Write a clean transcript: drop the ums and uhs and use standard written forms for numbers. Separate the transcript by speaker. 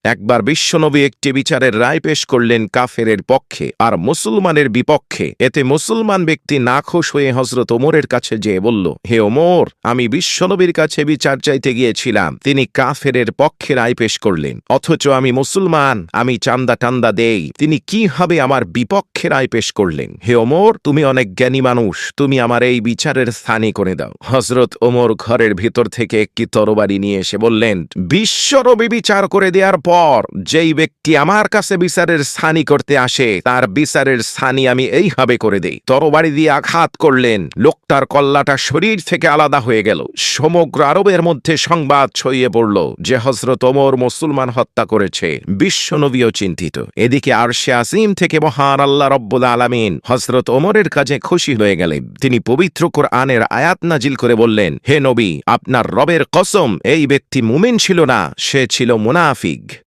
Speaker 1: একবার বিশ্বনবী একটি বিচারের রায় পেশ করলেন কাফেরের পক্ষে আর মুসলমানের বিপক্ষে। এতে মুসলমান ব্যক্তি নাখোশ হয়ে হজরত ওমরের কাছে যেয়ে বলল, হে ওমর, আমি বিশ্বনবীর কাছে বিচার চাইতে গিয়েছিলাম, তিনি কাফেরের পক্ষে রায় পেশ করলেন, অথচ আমি মুসলমান, আমি চান্দা টান্দা দেই, তিনি কিভাবে আমার বিপক্ষে রায় পেশ করলেন? হে ওমর, তুমি অনেক জ্ঞানী মানুষ, তুমি আমার এই বিচারের স্থানে করে দাও। হজরত ওমর ঘরের ভিতর থেকে একটি তরবারি নিয়ে এসে বললেন, বিশ্বনবী বিচার করে দেওয়ার পর যেই ব্যক্তি আমার কাছে বিচারের স্থানী করতে আসে তার বিচারের স্থানী আমি এইভাবে করে দেই। তরবারি দিয়ে আঘাত করলেন, লোকটার কল্লাটা শরীর থেকে আলাদা হয়ে গেল। সমগ্র আরবের মধ্যে সংবাদ ছড়িয়ে পড়ল যে হজরত ওমর মুসলমান হত্যা করেছে। বিশ্বনবীও চিন্তিত। এদিকে আরশে আসিম থেকে মহান আল্লাহ রব্বুল আলামিন হজরত ওমরের কাজে খুশি হয়ে গেলেন। তিনি পবিত্র কোরআনের আয়াত নাজিল করে বললেন, হে নবী, আপনার রবের কসম, এই ব্যক্তি মুমিন ছিল না, সে ছিল মুনাফিক।